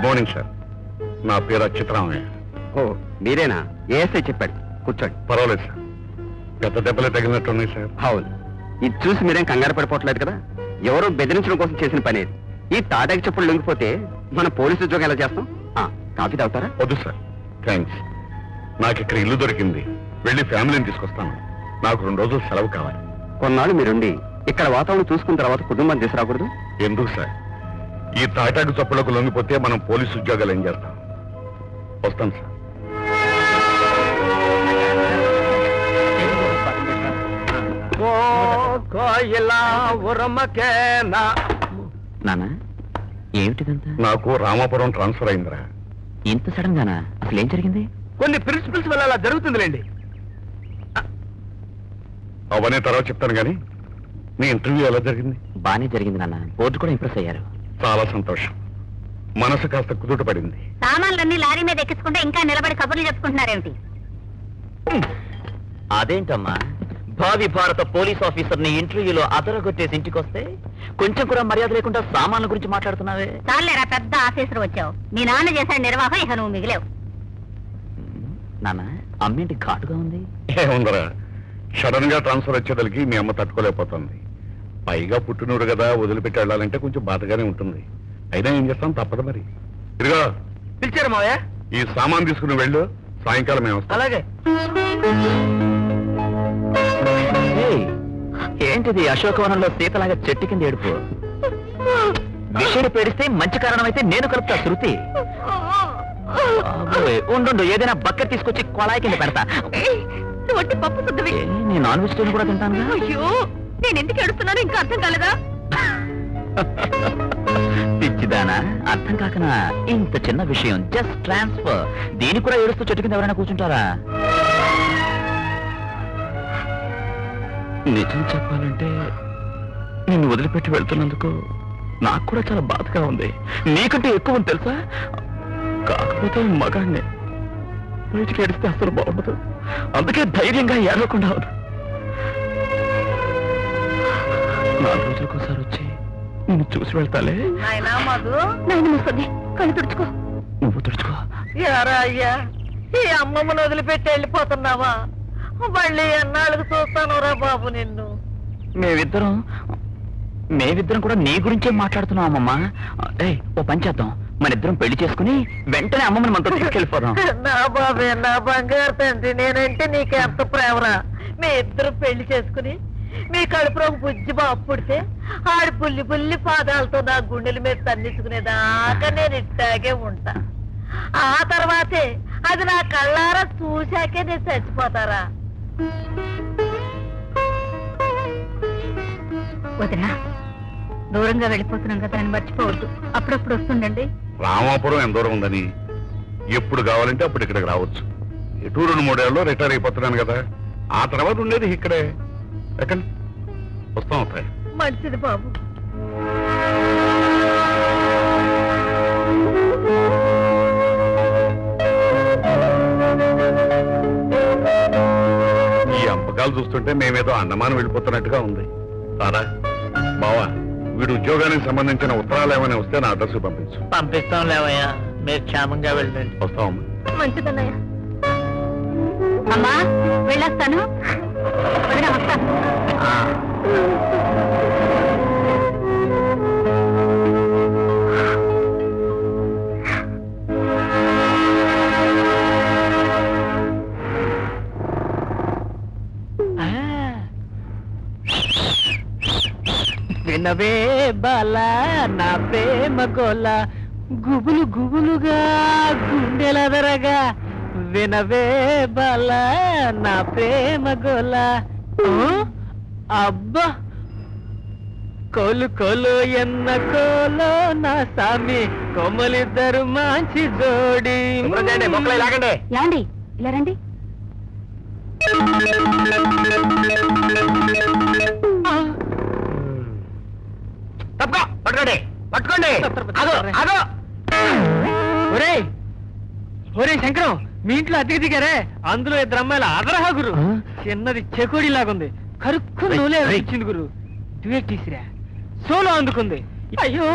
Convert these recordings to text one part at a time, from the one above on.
Morning sir. నా పేరు అచ్యుతరామయ్య. ఓ మీరేనా? ఏఎస్ఐ చెప్పాడు, కూర్చోండి. పర్వాలేదు సార్. పెద్ద దెబ్బలే తగిలినట్టున్నాయి సార్. అవును, ఇది చూసి మీరేం కంగారు పడిపోవట్లేదు కదా. ఎవరో బెదిరించడం కోసం చేసిన పని ఇది. ఈ తాటాకి చెప్పులు లొంగిపోతే మన పోలీసు ఉద్యోగం ఎలా చేస్తాం? కాఫీ తాగుతారా? వద్దు సార్, థ్యాంక్స్. నాకు ఇక్కడ ఇల్లు దొరికింది, వెళ్ళి ఫ్యామిలీని తీసుకొస్తాను. నాకు 2 రోజులు సెలవు కావాలి. కొన్నాళ్ళు మీరుండి ఇక్కడ వాతావరణం చూసుకున్న తర్వాత కుటుంబం తీసుకురాకూడదు? ఎందుకు సార్? ఈ తాటాకు చప్పులకు లొంగిపోతే మనం పోలీసు ఉద్యోగాలు ఏం చేస్తాం? వస్తాను సార్. నానా, ఏమిటిదంతా? నాకు రామాపురం ట్రాన్స్ఫర్ అయిందిరా. ఇంత సడన్ గానా? అసలు ఏం జరిగింది? కొన్ని ప్రిన్సిపల్స్ వల్ల అలా జరుగుతుందిలేండి. అవన్నీ తర్వాత చెప్తాను కానీ నీ ఇంటర్వ్యూ ఎలా జరిగింది? బానే జరిగింది నాన్న, బోర్డు కూడా ఇంప్రెస్ అయ్యారు. చాలా సంతోషం. మనసు కాస్త కుదుట పడింది. సామాన్లన్నీ లారీ మీద ఎక్కించుకుంటే ఇంకా నిలబడి కబుర్లు చెప్పుకుంటున్నారేమిటి? అదేంటమ్మా, భావి భారత పోలీస్ ఆఫీసర్ ని ఇంటర్వ్యూలో అదరగొట్టేసి ఇంటికొస్తే కొంచెం కూడా మర్యాద లేకుండా సామాన్ల గురించి మాట్లాడుతున్నావే. చాలేరా, పెద్ద ఆఫీసర్ వచ్చావు. మీ నాన్న చేశాడు నిర్వాహం, ఇక నువ్వు మిగిలేవు. నాన్న, అమ్మేంటి ఘాటుగా ఉంది? ఏముందరా, సడన్ గా ట్రాన్స్ఫర్ వచ్చేదలికి మీ అమ్మ తట్టుకోలేకపోతుంది. పైగా పుట్టినూరు కదా, వదిలిపెట్టి వెళ్ళాలంటే కొంచెం బాధగానే ఉంటుంది. అయినా ఏం చేస్తాం, తప్పదు మరి. ఇదిగా పిలిచారు మావయ్య? ఈ సామాన్ తీసుకుని వెళ్ళు, సాయంకాలం మేము వస్తాం. అలాగే. ఏంటిది అశోకవనంలో సీతలాగా చెట్టు కింద ఏడుపు? విషయం పేడిస్తే మంచి కారణం అయితే నేను కలుపుతా శృతి. ఉండు, ఏదైనా బకెట్ తీసుకొచ్చి కొళాయి కింద పెడతా. పప్పు శుద్ధవి. నేను నాన్ వెజిటేరియన్ కూడా తింటాను. అయ్యో, నేను ఎందుకు ఏడుస్తున్నాను ఇంకా అర్థం కాలేదా? పిచ్చిదానా, అర్థం కాకనా? ఇంత చిన్న విషయం, జస్ట్ ట్రాన్స్ఫర్. దీనికి కూడా ఏడుస్తూ చెట్టు కింద ఎవరైనా కూర్చుంటారా? నిజం చెప్పాలంటే నిన్ను వదిలిపెట్టి వెళ్తున్నందుకు నాకు కూడా చాలా బాధగా ఉంది. నీకంటే ఎక్కువ ఉంది తెలుసా. కాకపోతే మగాడిని బయటికి ఏడిస్తే అసలు బాగుండదు. అందుకే ధైర్యంగా ఏడవకుండా అవును. 4 రోజులకోసారి వచ్చి నిన్ను చూసి వెళ్తాలే. కళ్ళు తుడుచుకో. నువ్వు తుడుచుకో. యారా అయ్యా, ఈ అమ్మమ్మను వదిలిపెట్టి వెళ్ళిపోతున్నావా? మళ్ళీ ఎన్నాళ్ళకు చూస్తానురా బాబు నిన్ను. మేమిద్దరం కూడా నీ గురించే మాట్లాడుతున్నాం అమ్మమ్మ. ఓ పని చేద్దాం, మన ఇద్దరం పెళ్లి చేసుకుని వెంటనే అమ్మమ్మని మనతో తీసుకెళ్ళిపోదాం. నా బాబే, నా బంగారు తండ్రి, నేనంటే నీకెంత ప్రేమరా. మీ ఇద్దరు పెళ్లి చేసుకుని మీ కడుపులోకి బుజ్జి బాబు పుడితే ఆడి పుల్లి పుల్లి పాదాలతో నా గుండెల మీద తన్నించుకునేదాకా నేను ఇట్టాగే ఉంటా. ఆ తర్వాతే అది నా కళ్ళారా చూశాకే నేను చచ్చిపోతారా. వదినా, దూరంగా వెళ్ళిపోతున్నాం కదా అని మర్చిపోవద్దు. అప్పుడప్పుడు వస్తుండండి. రామాపురం ఎంత దూరం ఉందని, ఎప్పుడు కావాలంటే అప్పుడు ఇక్కడికి రావచ్చు. ఎటు 2-3 ఏళ్ళలో రిటైర్ అయిపోతున్నాను కదా, ఆ తర్వాత ఉండేది ఇక్కడే. ఎక్కడ వస్తాం అవుతాయి. మంచిది బాబు. ఈ అంపకాలు చూస్తుంటే మేమేదో అండమానం వెళ్ళిపోతున్నట్టుగా ఉంది. సారా బావా, వీడు ఉద్యోగానికి సంబంధించిన ఉత్తరాలు ఏమైనా వస్తే నా అడ్రస్ పంపించు. పంపిస్తాం లేవయ్యా, మీరు క్షేమంగా వెళ్ళండి. వస్తామమ్మా. మంచిదన్నయ్య. అమ్మా, వెళ్ళొస్తాను. వదినా, వస్తాను. వినవే బాలా నా ప్రేమ గోల, గుబులు గుబులుగా గుండెలదరగా. వినవే బాలా నా ప్రేమ గోల. అబ్బా, కోలు కోలు ఎన్న కోలో నా సామి, కొమ్మలిద్దరు మంచి జోడి. మొక్కలు లాగండి. యాండి, ఇలా రండి. తప్పక పట్టుకోండి, పట్టుకోండి. ఒరే శంకరం, మీ ఇంట్లో అద్దెకి దిగారే, అందులో 2 అమ్మాయిల అదరహా గురు. చిన్నది చెకోడి లాగుంది, కరుక్కు నూలే ఇచ్చింది గురు. డ్యూయట్ తీసిరా, సోలో అందుకుంది. అయ్యో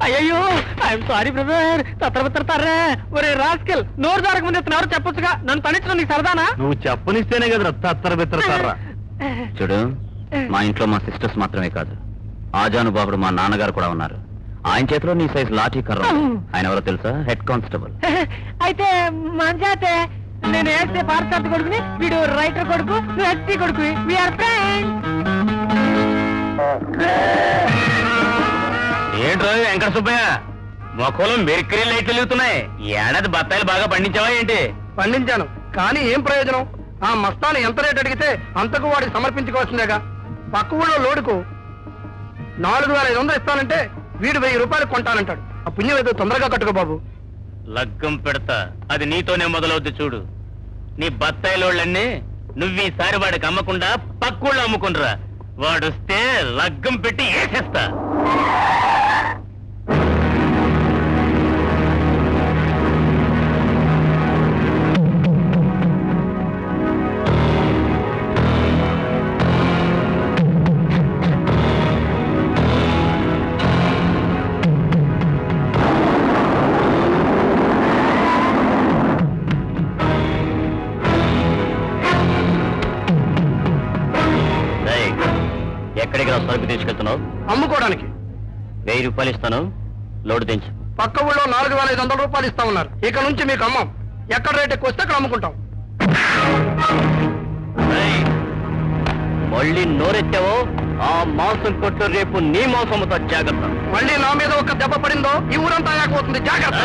అయ్యో ఐఎమ్ సారీ బ్రదర్ తత్రతర్రే ఒరే రాస్కెల్ నోరు జారక ముందు ఎవరు చెప్పొచ్చుగా నన్ను తనించడం నీకు సరదానా నువ్వు చెప్పనిస్తేనే కదా తత్తర చూడు మా ఇంట్లో మా సిస్టర్స్ మాత్రమే కాదు ఆజానుబాబుడు మా నాన్నగారు కూడా ఉన్నారు. ఆయన చేతిలో నీ సైజ్ లాఠీ కర్ర ఉంది. ఆయన ఎవరో తెలుసా? Head constable. అయితే మంచితే నేను వేస్తే పార్టీ కొడుకుని వీడు రైటర్ కొడుకు నువ్వు ఎస్పీ కొడుకు వీఆర్ ఫ్రెండ్స్. ఏంట్రో వెంకట సుబ్బయ్య మొక్కలు మెరికరీ లైట్లు వెలుగుతున్నాయి. ఏడాది బత్తాయిలు బాగా పండించావా ఏంటి? పండించాను కానీ ఏం ప్రయోజనం? ఆ మస్తాను ఎంత రేటు అడిగితే అంతకు వాడికి సమర్పించుకోవాల్సిందేగా. పక్క ఊళ్ళో లోడుకు 4,500 ఇస్తానంటే వీడు 1000 రూపాయలు కొంటానంటాడు. ఆ పుణ్యం ఏదో తొందరగా కట్టుకో బాబు. లగ్గం పెడతా, అది నీతోనే మొదలవుద్ది చూడు. నీ బత్తాయిలోళ్ళన్నీ నువ్వీసారి వాడికి అమ్మకుండా పక్కూళ్ళు అమ్ముకుండ్రా. వాడొస్తే లగ్గం పెట్టి వేసేస్తా. ఎక్కడికి రా సరుకు తీసుకెళ్తున్నావు? అమ్ముకోవడానికి 1000 రూపాయలు ఇస్తాను, లోడు దించు. పక్క ఊళ్ళో 4,500 రూపాయలు ఇస్తా ఉన్నారు. ఇక నుంచి మీకు అమ్మం. ఎక్కడ రేట్ ఎక్కువ వస్తే అక్కడ అమ్ముకుంటాం. మళ్ళీ నోరెత్తావో ఆ మాంసం కొట్టు రేపు నీ మాంసంతో జాగ్రత్త. మళ్ళీ నా మీద ఒక దెబ్బ పడిందో ఈ ఊరంతా ఆగిపోతుంది. జాగ్రత్త.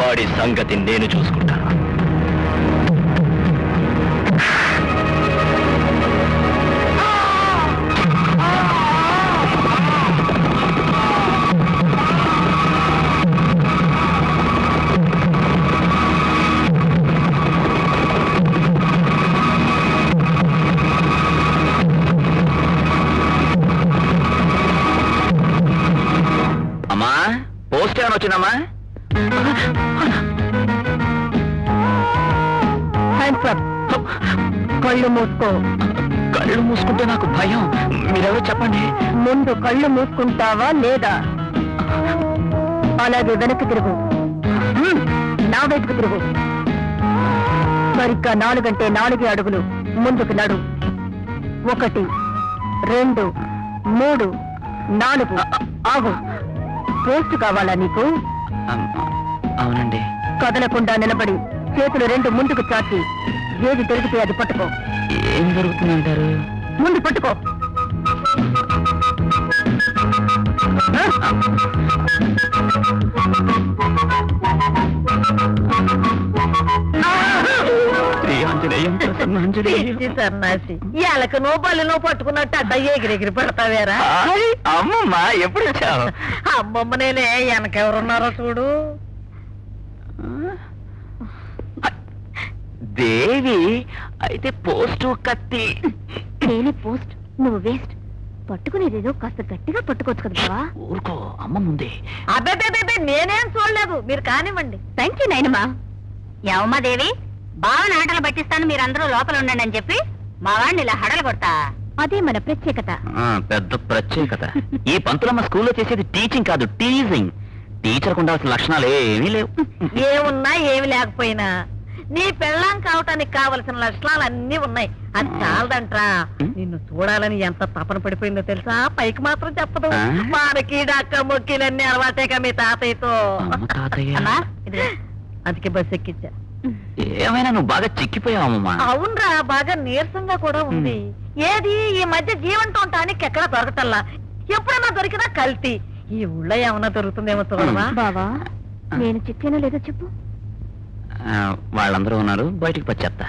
వాడి సంగతి నేను చూసుకుంటాను. పోస్ట్ ఏమైనా వచ్చిందమ్మా? కళ్ళు మూసుకో. కళ్ళు మూసుకుంటే నాకు భయం. మీరెవరో చెప్పండి. ముందు కళ్ళు మూసుకుంటావా లేదా? అలాగే వెనక్కి తిరుగు. నా వైపుకు తిరుగు. సరిగ్గా 4 అంటే 4 అడుగులు ముందుకు నడు. 1 2 3 4. ఆగు. పోస్ట్ కావాలా నీకు? అవునండి. కదలకుండా నిలబడి చేతులు 2 ముందుకు చాచి ఏది దొరికితే అది పట్టుకో. ఏం జరుగుతుందంటారు? ముందు పట్టుకో. సన్నాసి ఎలకనో బలినో పట్టుకున్నట్టు అడ్డ ఎగిరెగిరి పడతావేరా? అమ్మమ్మా ఎప్పుడు వచ్చావు? అమ్మమ్మ నేనే. వెనకెవరున్నారో చూడు. దేవి అయితే పోస్టు కత్తి. నేనే పోస్ట్, నువ్వు వేస్ట్. పట్టుకునేదేదో కాస్త గట్టిగా పట్టుకోవచ్చు కదా బావా. ఊరుకో, అమ్మ ముందే. అబ్బే నేనేం చూడలేదు. మీరు కానివ్వండి. థ్యాంక్ యూ నాయనమ్మా. ఏమమ్మా దేవి, బావని ఆటలు పట్టిస్తాను మీరందరూ లోపల ఉండండి అని చెప్పి మా వాడిని ఇలా హడలు కొడతా. అదే మన ప్రత్యేకత. పెద్ద ప్రత్యేకత. ఈ పంతులమ్మ స్కూల్లో చేసేది టీచింగ్ కాదు, టీజింగ్. టీచర్ ఉండాల్సిన లక్షణాలు ఏమీ లేవు. ఏమున్నా ఏమి లేకపోయినా నీ పెళ్ళాం కావటానికి కావలసిన లక్షణాలు అన్నీ ఉన్నాయి. అది చాలదంట్రా. నిన్ను చూడాలని ఎంత తపన పడిపోయిందో తెలుసా? పైకి మాత్రం చెప్పదు. మనకి డాక్క మొక్కిలన్నీ అలవాటేగా మీ తాతయ్యతో. అందుకే బస్ ఎక్కించా. ఏమైనా నువ్వు బాగా చిక్కిపోయావమ్మా. అవునరా, బాగా నీరసంగా కూడా ఉంది. ఏది ఈ మధ్య జీవంటానికి ఎక్కడా దొరకటల్లా. ఎప్పుడైనా దొరికినా కల్తీ. ఈ ఊళ్ళో ఏమన్నా దొరుకుతుందేమో చూడవా? బావా నేను చిక్కేనా లేదో చెప్పు. వాళ్ళందరూ ఉన్నారు, బయటికి వచ్చేస్తా.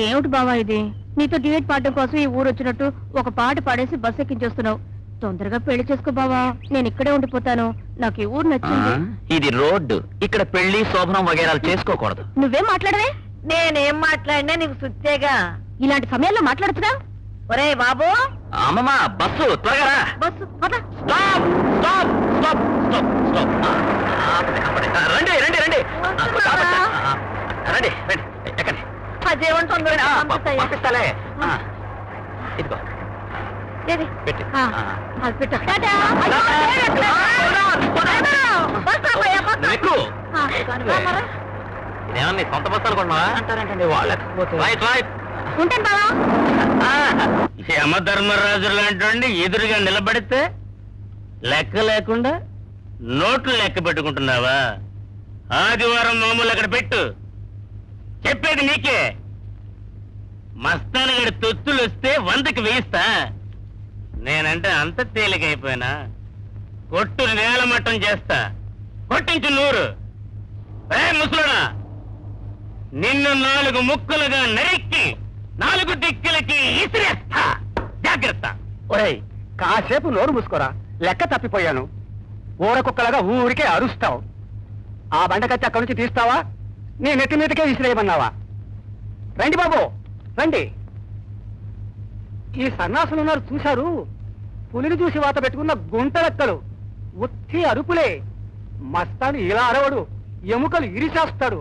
ఏమిటి బావా ఇది? నీతో డ్యూయట్ పాడడం కోసం ఈ ఊరు వచ్చినట్టు ఒక పాట పాడేసి బస్ ఎక్కించేస్తున్నావు. తొందరగా పెళ్లి చేసుకో బావా. నేను ఇక్కడే ఉండిపోతాను. నాకు ఈ ఊరు నచ్చింది. ఇది రోడ్డు. ఇక్కడ పెళ్లి శోభనం వగేరాలు చేసుకోకూడదు. నువ్వేం మాట్లాడవే? నేనేం మాట్లాడినా నీకు సుచ్చేగా. ఇలాంటి సమయాల్లో మాట్లాడుతున్నా. ఒరే బాబు, అమ్మమ్మ బస్సు త్వరగా. బస్సు పద. Stop stop stop stop stop. రండి రండి రండి రండి రండి. ఎక్కండి. ఆ జీవంతం పంపిస్తాలే. ఇదిగో ఏది? పెట్టి ఆ, అది పెట్టు. టాటా. అయ్యో, ఏమిట్లా? వస్తావయ్యా, వస్తా. ఆ, రామరా. ఇదేమన్నా సొంత బస్తాలు కొన్నావా అంటారంటండి వాళ్ళు రైట్ రైట్ ఉంటాను బావా. యమధర్మరాజు లాంటి ఎదురుగా నిలబడితే లెక్క లేకుండా నోట్లు లెక్క పెట్టుకుంటున్నావా? ఆదివారం మామూలు అక్కడ పెట్టు. చెప్పేది నీకే. మస్తాన్ గడి తొత్తులు వస్తే 100కి వేయిస్తా. నేనంటే అంత తేలికైపోయినా కొట్టు నేలమట్టం చేస్తా. కొట్టించు 100. ముసలుడా, నిన్ను 4 ముక్కలుగా నరికి 4 దిక్కులకి ఇసిరేస్తా. జాగ్రత్త. ఒరేయ్, కాసేపు నోరు మూసుకోరా. లెక్క తప్పిపోయాను. ఊరకుక్కలాగా ఊరికే అరుస్తావు. ఆ బండకచ్చి అక్కడి నుంచి తీస్తావా? నీ నెత్తి మీదకే విసిరేయమన్నావా? రండి బాబు, రండి. ఈ సన్నాసులు ఉన్నారు చూశారు. పులిని చూసి వాత పెట్టుకున్న గుంటలెక్కలు, ఉత్తి అరుపులే. మస్తాను ఇలా అరవడు, ఎముకలు ఇరిచేస్తాడు.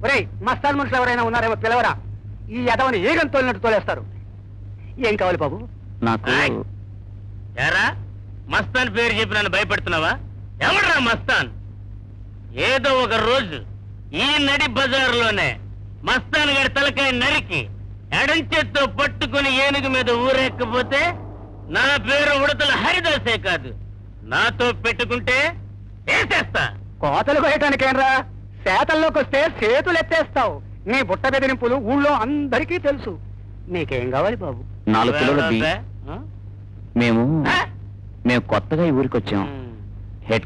ఒరేయ్, మస్తాన్ మనుషులు ఎవరైనా ఉన్నారేమో పిలవరా. ఈ యదవని ఏగం తోలినట్టు తోలేస్తారు. ఏం కావాలి బాబు? నాకు ఎరా మస్తాన్ పేరు చెప్పి నన్ను భయపెడుతున్నావా? ఎవడ్రా మస్తాన్? ఏదో ఒక రోజు ఈ నడి బజారులోనే మస్తాన్ గారి తలకాయ నరికి ఎడం చేత్తో పట్టుకుని ఏనుగు మీద ఊరెక్కపోతే నా పేరు ఉడతల హరిదాసే కాదు. నాతో పెట్టుకుంటే వేసేస్తా. కోతలు కోయటానికేనరా? శాతల్లోకి వస్తే చేతులు ఎత్తేస్తావు. నీ బుట్ట బెదిరింపులు ఊళ్ళో అందరికీ తెలుసు. నీకేం కావాలి బాబు? 4 కిలోల బియ్యం. మేము కొత్తగా ఈ ఊరికి వచ్చాం. హెడ్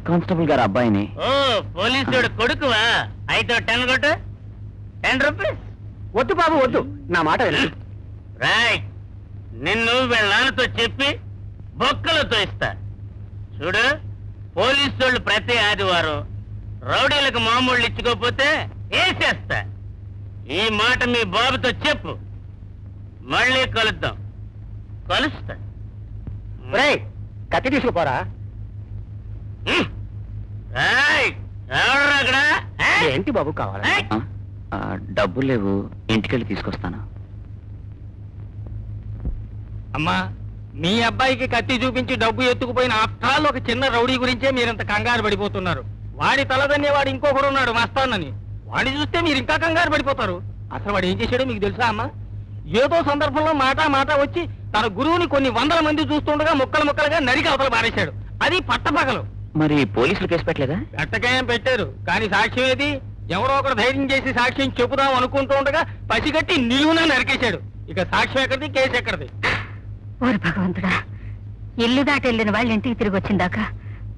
కానిస్టేబుల్ గారి అబ్బాయిని. ఓ, పోలీసుడు కొడుకువా? అయితే 10 కొట్టు. 10 రూపీస్. వద్దు బాబు, వద్దు. నా మాట విను. రైట్. నిన్ను వీళ్ళ నాన్నతో చెప్పి బొక్కలతో ఇస్తా. చూడు, పోలీసు వాళ్ళు ప్రతి ఆదివారం రౌడీలకు మామూళ్ళు ఇచ్చుకోకపోతే వేసేస్తా. ఈ మాట మీ బాబుతో చెప్పు. మళ్ళీ కలుద్దాం. కలుస్తా. ఒరేయ్, కత్తి తీసుకుపోరా. రైట్. ఎవరు అక్కడ? ఏంటి బాబు కావాలి? డబ్బులు లేవు, ఇంటికెళ్ళి తీసుకొస్తాను. అమ్మా, మీ అబ్బాయికి కత్తి చూపించి డబ్బు ఎత్తుకుపోయిన ఆఫ్టర్ ఒక చిన్న రౌడీ గురించే మీరింత కంగారు పడిపోతున్నారు. వాడి తలదన్నే వాడు ఇంకొకడు ఉన్నాడు మస్తానని. వాడిని చూస్తే మీరు ఇంకా కంగారు పడిపోతారు. అసలు వాడు ఏం చేశాడో మీకు తెలుసా అమ్మా? ఏదో సందర్భంలో మాట వచ్చి తన గురువుని కొన్ని 100 మంది చూస్తుండగా ముక్కలుగా నరికి అవతల పారేశాడు. అది పట్టపగలు. మరి పోలీసులు కేసు పెట్టలేదా? ఎట్టకేం పెట్టారు, కానీ సాక్ష్యం ఏది? ఎవరో ఒకరు ధైర్యం చేసి సాక్ష్యం చెబుదాం అనుకుంటూ ఉండగా పసిగట్టి నిలువున నరికేశాడు. ఇక సాక్ష్యం ఎక్కడిది, కేసు ఎక్కడిది? ఓరి భగవంతుడా, ఇల్లు దాటి వెళ్ళిన వాళ్ళ ఇంటికి తిరిగి వచ్చిందాకా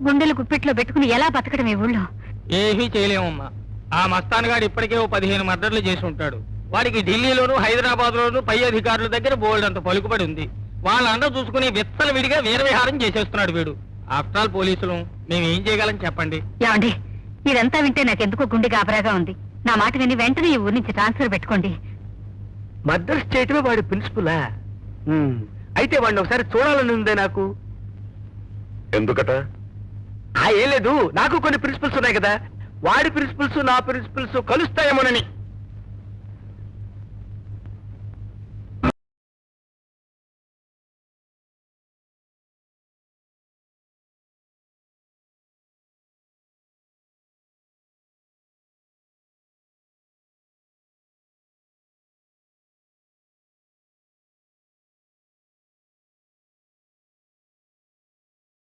గుండెలు గుప్పిట్లో పెట్టుకుని ఎలా బతకడం ఈ ఊళ్ళో? ఏమీ చేయలేమమ్మా. ఆ మస్తాన్ గారు ఇప్పటికే 15 మర్డర్లు చేసి ఉంటాడు. వాడికి ఢిల్లీలోను హైదరాబాద్ లోను పై అధికారుల దగ్గర బోల్డ్ అంత పలుకుబడి ఉంది. వాళ్ళ అండ చూసుకుని విత్తల విడిగా వీరవిహారం చేసేస్తున్నాడు వీడు. ఆఫ్టర్ ఆల్ పోలీసులు, మేము ఏం చేయగలం చెప్పండి? ఏమండి, ఇదంతా వింటే నాకెందుకో గుండె గాబరాగా ఉంది. నా మాట విని వెంటనే ఈ ఊరి నుంచి ట్రాన్స్ఫర్ పెట్టుకోండి. మర్డర్స్ చేయటమే వాడి ప్రిన్సిపులా? అయితే వాడిని ఒకసారి చూడాలని ఉందే నాకు. ఎందుకట? ఏం లేదు, నాకు కొన్ని ప్రిన్సిపల్స్ ఉన్నాయి కదా. వాడి ప్రిన్సిపల్స్ నా ప్రిన్సిపల్స్ కలుస్తాయేమోనని.